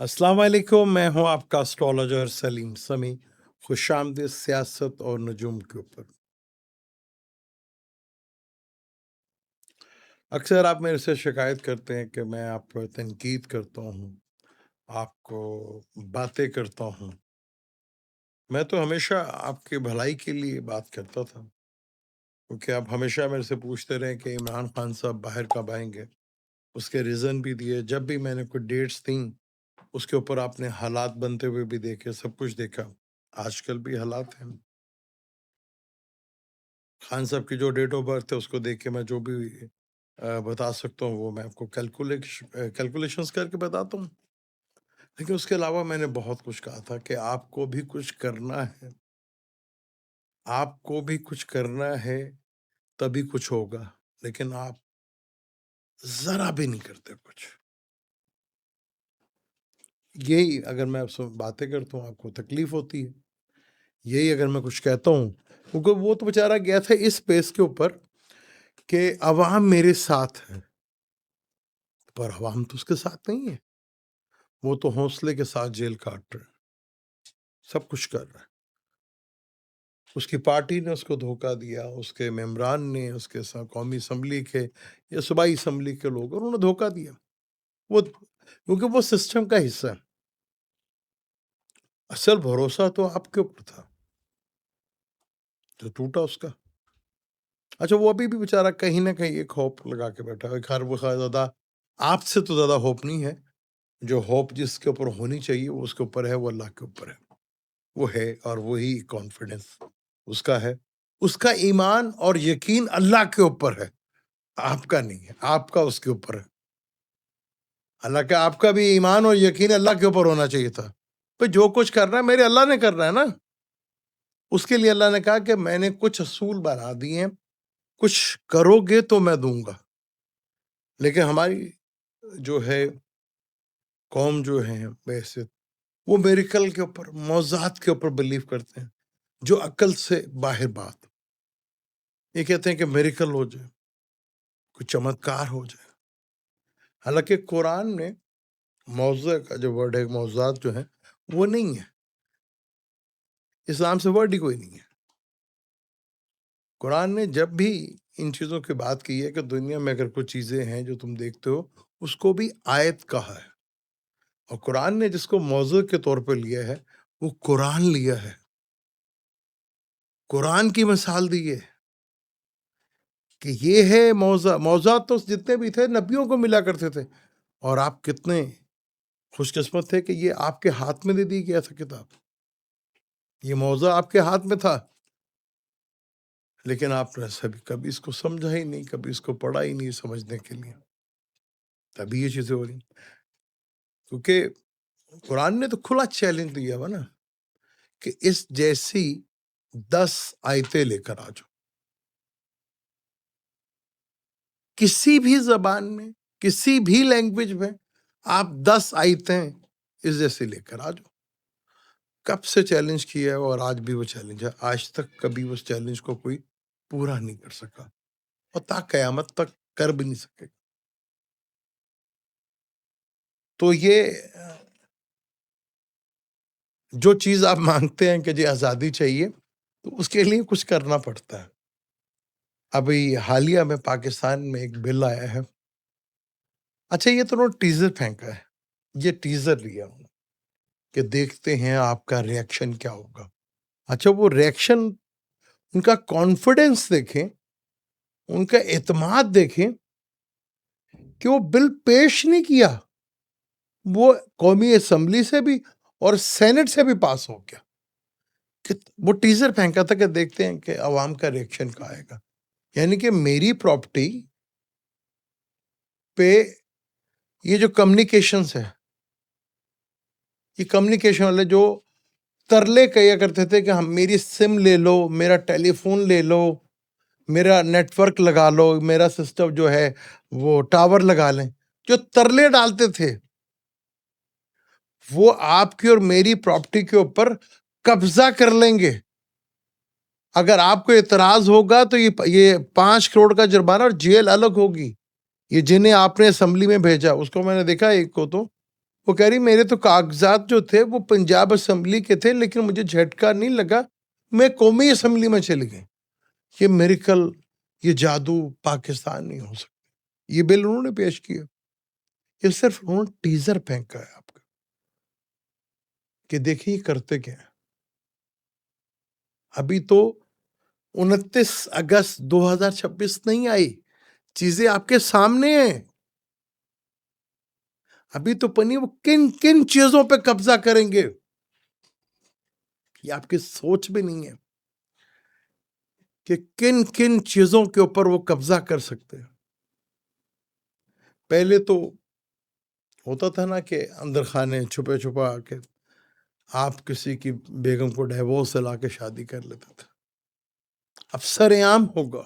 अस्सलाम वालेकुम, मैं हूं आपका एस्ट्रोलॉजर सलीम समी। खुशामदीद सियासत और नजूम के ऊपर। अक्सर आप मेरे से शिकायत करते हैं कि मैं आप पर तनकीद करता हूं, आपको बातें करता हूं। मैं तो हमेशा आपकी भलाई के लिए बात करता था, क्योंकि आप हमेशा मेरे से पूछते रहे कि इमरान खान साहब बाहर कब आएंगे। उसके रीज़न भी दिए, जब भी मैंने कोई डेट्स दी उसके ऊपर आपने हालात बनते हुए भी देखे, सब कुछ देखा। आजकल भी हालात हैं। खान साहब की जो डेट ऑफ बर्थ है उसको देख के मैं जो भी बता सकता हूँ वो मैं आपको कैलकुलेशंस करके बताता हूँ। लेकिन उसके अलावा मैंने बहुत कुछ कहा था कि आपको भी कुछ करना है, आपको भी कुछ करना है, तभी कुछ होगा। लेकिन आप ज़रा भी नहीं करते कुछ। यही अगर मैं आपसे बातें करता हूँ आपको तकलीफ़ होती है। यही अगर मैं कुछ कहता हूँ, क्योंकि वो तो बेचारा गया था इस बेस के ऊपर कि अवाम मेरे साथ है, पर अवाम तो उसके साथ नहीं है। वो तो हौसले के साथ जेल काट रहा है, सब कुछ कर रहा है। उसकी पार्टी ने उसको धोखा दिया, उसके मेंबरान ने, उसके साथ कौमी असम्बली के या सूबाई असम्बली के लोग, उन्होंने धोखा दिया। वो क्योंकि वो सिस्टम का हिस्सा है। असल भरोसा तो आपके ऊपर था, जो टूटा उसका। अच्छा, वो अभी भी बेचारा कहीं ना कहीं एक होप लगा के बैठा है। खैर वो ज्यादा आपसे तो ज्यादा होप नहीं है। जो होप जिसके ऊपर होनी चाहिए वो उसके ऊपर है, वो अल्लाह के ऊपर है। वो है और वही कॉन्फिडेंस उसका है। उसका ईमान और यकीन अल्लाह के ऊपर है, आपका नहीं है। आपका उसके ऊपर है। हालांकि आपका भी ईमान और यकीन अल्लाह के ऊपर होना चाहिए था। तो जो कुछ कर रहा है मेरे अल्लाह ने कर रहा है ना। उसके लिए अल्लाह ने कहा कि मैंने कुछ असूल बना दिए हैं, कुछ करोगे तो मैं दूंगा। लेकिन हमारी जो है कौम जो है वैसे वो मेरिकल के ऊपर, मौज़ात के ऊपर बिलीव करते हैं, जो अकल से बाहर बात। ये कहते हैं कि मेरिकल हो जाए, कोई चमत्कार हो जाए। हालांकि कुरान में मौज़ा का जो वर्ड है, मौज़ात जो है वो नहीं है। इस्लाम से वर्ड ही कोई नहीं है। कुरान ने जब भी इन चीज़ों की बात की है कि दुनिया में अगर कुछ चीज़ें हैं जो तुम देखते हो, उसको भी आयत कहा है। और कुरान ने जिसको मौज़ू के तौर पे लिया है, वो कुरान लिया है। कुरान की मिसाल दी है कि ये है मौज़ा। मौज़ा तो जितने भी थे नबियों को मिला करते थे। और आप कितने खुशकिस्मत थे कि ये आपके हाथ में दे दी गया था किताब। ये मौज़ा आपके हाथ में था, लेकिन आपने सभी कभी इसको समझा ही नहीं, कभी इसको पढ़ा ही नहीं समझने के लिए। तभी ये चीज़ें हो रही। क्योंकि कुरान ने तो खुला चैलेंज दिया हुआ ना कि इस जैसी 10 आयतें लेकर आ जाओ, किसी भी जबान में, किसी भी लैंग्वेज में। आप 10 आयतें इस जैसे लेकर आ जाओ। कब से चैलेंज किया है और आज भी वो चैलेंज है। आज तक कभी उस चैलेंज को कोई पूरा नहीं कर सका और ता कयामत तक कर भी नहीं सकेगा। तो ये जो चीज आप मांगते हैं कि जी आजादी चाहिए, तो उसके लिए कुछ करना पड़ता है। अभी हालिया में पाकिस्तान में एक बिल आया है। अच्छा, ये तो उन्होंने टीजर फेंका है। ये टीजर लिया उन्होंने कि देखते हैं आपका रिएक्शन क्या होगा। अच्छा, वो रिएक्शन, उनका कॉन्फिडेंस देखें, उनका एतमाद देखें कि वो बिल पेश नहीं किया, वो कौमी असम्बली से भी और सेनेट से भी पास हो गया। कि वो टीजर फेंका था कि देखते हैं कि अवाम का रिएक्शन क्या आएगा। यानी कि मेरी प्रॉपर्टी पे ये जो कम्युनिकेशंस है, ये कम्युनिकेशन वाले जो तरले कहा करते थे कि हम मेरी सिम ले लो, मेरा टेलीफोन ले लो, मेरा नेटवर्क लगा लो, मेरा सिस्टम जो है वो टावर लगा लें, जो तरले डालते थे, वो आपकी और मेरी प्रॉपर्टी के ऊपर कब्जा कर लेंगे। अगर आपको इतराज होगा तो ये 5 करोड़ का जुर्माना और जेल अलग होगी। ये जिन्हें आपने असेंबली में भेजा, उसको मैंने देखा एक को तो وہ کہہ رہی میرے تو کاغذات جو تھے وہ پنجاب اسمبلی کے تھے، لیکن مجھے جھٹکا نہیں لگا، میں قومی اسمبلی میں چلی گئی۔ یہ میریکل، یہ جادو پاکستان نہیں ہو سکتا۔ یہ بل انہوں نے پیش کیا، یہ صرف انہوں نے ٹیزر پھینکا ہے آپ کا کہ دیکھیں یہ کرتے کیا ہیں۔ ابھی تو 29 اگست 2026 نہیں آئی، چیزیں آپ کے سامنے ہیں۔ ابھی تو پنی وہ کن کن چیزوں پہ قبضہ کریں گے، یہ آپ کی سوچ بھی نہیں ہے کہ کن کن چیزوں کے اوپر وہ قبضہ کر سکتے ہیں۔ پہلے تو ہوتا تھا نا کہ اندر خانے چھپے چھپا کے آپ کسی کی بیگم کو ڈیورس دلا کے شادی کر لیتے تھے، اب سر عام ہوگا۔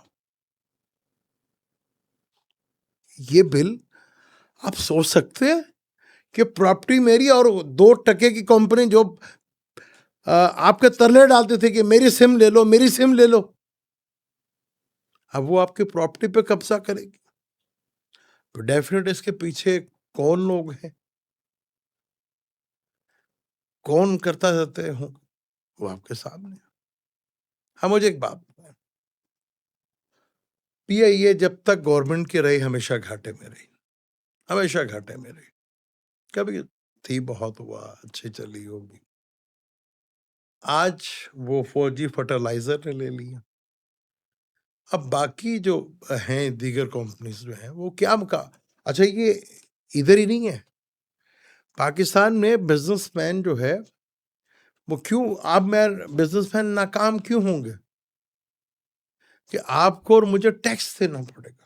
یہ بل آپ سوچ سکتے ہیں کہ پراپرٹی میری اور 2% کی کمپنی جو آپ کے ترلے ڈالتے تھے کہ میری سم لے لو، میری سم لے لو، اب وہ آپ کی پراپرٹی پہ قبضہ کرے گی۔ تو ڈیفینیٹ اس کے پیچھے کون لوگ ہیں، کون کرتا رہتے ہوں، وہ آپ کے سامنے۔ ہاں مجھے ایک بات، پی آئی اے جب تک گورنمنٹ کی رہی ہمیشہ گھاٹے میں رہی، ہمیشہ گھاٹے میں رہی۔ کبھی تھی بہت ہوا اچھی چلی ہوگی، آج وہ 4G فرٹیلائزر نے لے لیا۔ اب باقی جو ہیں دیگر کمپنیز جو ہیں وہ کیا اچھا یہ ادھر ہی نہیں ہے، پاکستان میں بزنس مین جو ہے وہ کیوں، آپ میں بزنس مین ناکام کیوں ہوں گے کہ آپ کو اور مجھے ٹیکس دینا پڑے گا،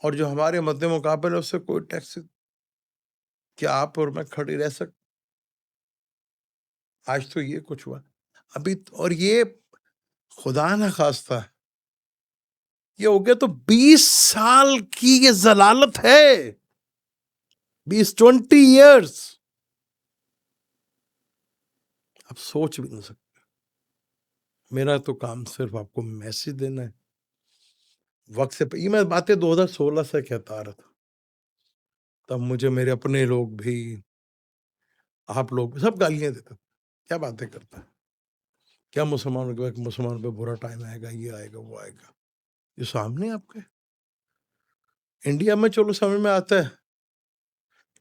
اور جو ہمارے مد مقابل ہے اس سے کوئی ٹیکس، کیا آپ اور میں کھڑی رہ سکتے؟ آج تو یہ کچھ ہوا ابھی، اور یہ خدا نہ خواستہ یہ ہو گیا تو 20 سال کی یہ ضلالت ہے، 20 ایئرس، آپ سوچ بھی نہیں سکتے۔ میرا تو کام صرف آپ کو میسج دینا ہے، وقت سے یہ میں باتیں 2016 سے کہتا آ رہا تھا، تب مجھے میرے اپنے لوگ بھی، آپ لوگ بھی، سب گالیاں دیتے، کیا باتیں کرتا ہے، کیا مسلمانوں پہ برا ٹائم آئے گا، یہ آئے گا وہ آئے گا، یہ سامنے آپ کے انڈیا میں چلو سمجھ میں آتا ہے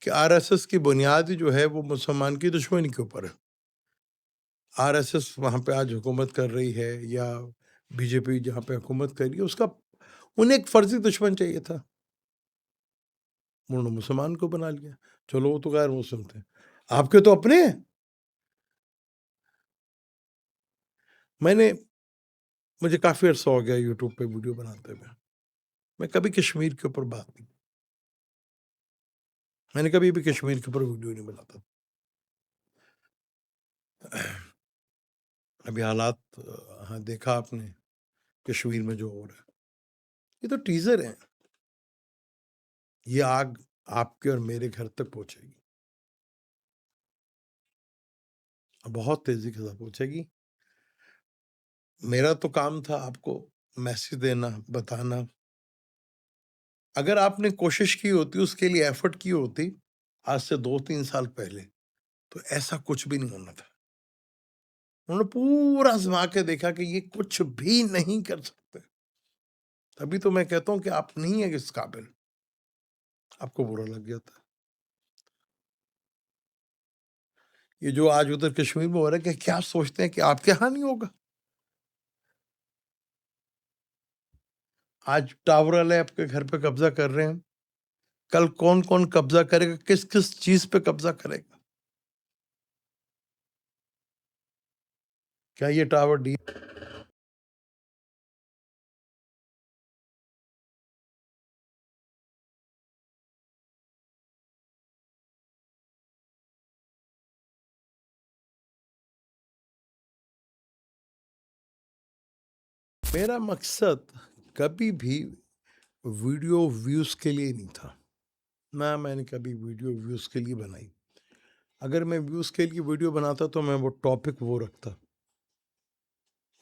کہ RSS کی بنیاد جو ہے وہ مسلمان کی دشمنی کے اوپر ہے۔ RSS وہاں پہ آج حکومت کر رہی ہے، یا BJP جہاں پہ حکومت کر رہی ہے، اس کا انہیں ایک فرضی دشمن چاہیے تھا، انہوں نے مسلمان کو بنا لیا۔ چلو وہ تو غیر مسلم تھے، آپ کے تو اپنے ہیں۔ مجھے کافی عرصہ ہو گیا یوٹیوب پہ ویڈیو بناتے ہوئے، میں کبھی کشمیر کے اوپر بات نہیں، میں نے کبھی بھی کشمیر کے اوپر ویڈیو نہیں بناتا۔ ابھی حالات دیکھا آپ نے کشمیر میں جو ہو رہا ہے، یہ تو ٹیزر ہیں، یہ آگ آپ کے اور میرے گھر تک پہنچے گی، بہت تیزی کے ساتھ پہنچے گی۔ میرا تو کام تھا آپ کو میسج دینا، بتانا، اگر آپ نے کوشش کی ہوتی، اس کے لیے ایفرٹ کی ہوتی آج سے 2-3 سال پہلے، تو ایسا کچھ بھی نہیں ہونا تھا۔ انہوں نے پورا آزما کے دیکھا کہ یہ کچھ بھی نہیں کر سکتے، تبھی تو میں کہتا ہوں کہ آپ نہیں ہیں اس قابل، آپ کو برا لگ گیا تھا۔ یہ جو آج ادھر کشمیر میں ہو رہا ہے، کہ کیا سوچتے ہیں کہ آپ کے ہاں نہیں ہوگا؟ آج ٹاور والے آپ کے گھر پہ قبضہ کر رہے ہیں، کل کون کون قبضہ کرے گا، کس کس چیز پہ قبضہ کرے گا؟ کیا یہ ٹاور میرا مقصد کبھی بھی ویڈیو ویوز کے لیے نہیں تھا، نہ میں نے کبھی ویڈیو ویوز کے لیے بنائی۔ اگر میں ویوز کے لیے ویڈیو بناتا تو میں وہ ٹاپک وہ رکھتا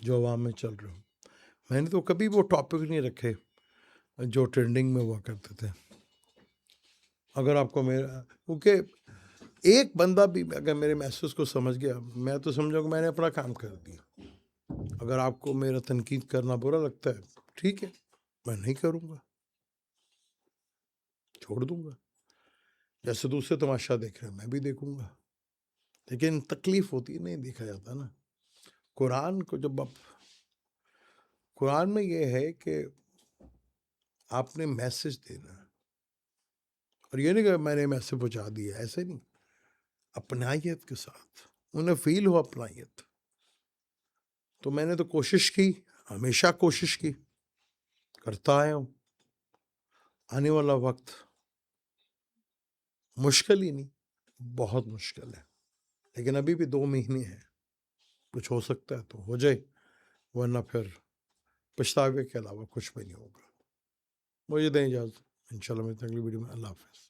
جو عوام میں چل رہے ہوں۔ میں نے تو کبھی وہ ٹاپک نہیں رکھے جو ٹرینڈنگ میں ہوا کرتے تھے۔ اگر آپ کو میرا کیونکہ ایک بندہ بھی اگر میرے میسج کو سمجھ گیا میں تو سمجھوں کہ میں نے اپنا کام کر دیا. اگر آپ کو میرا تنقید کرنا برا لگتا ہے ٹھیک ہے میں نہیں کروں گا, چھوڑ دوں گا. جیسے دوسرے تماشا دیکھ رہے ہیں میں بھی دیکھوں گا, لیکن تکلیف ہوتی ہے نہیں دیکھا جاتا نا. قرآن کو جب آپ قرآن میں یہ ہے کہ آپ نے میسج دینا ہے, اور یہ نہیں کہ میں نے میسج پہنچا دیا, ایسے نہیں, اپنائیت کے ساتھ انہیں فیل ہو اپنائیت. تو میں نے تو کوشش کی, ہمیشہ کوشش کی, کرتا آیا ہوں. آنے والا وقت مشکل ہی نہیں, بہت مشکل ہے, لیکن ابھی بھی 2 مہینے ہیں, کچھ ہو سکتا ہے تو ہو جائے, ورنہ پھر پچھتاوے کے علاوہ کچھ بھی نہیں ہوگا. مجھے دیں اجازت, انشاءاللہ میں اگلی ویڈیو میں. اللہ حافظ.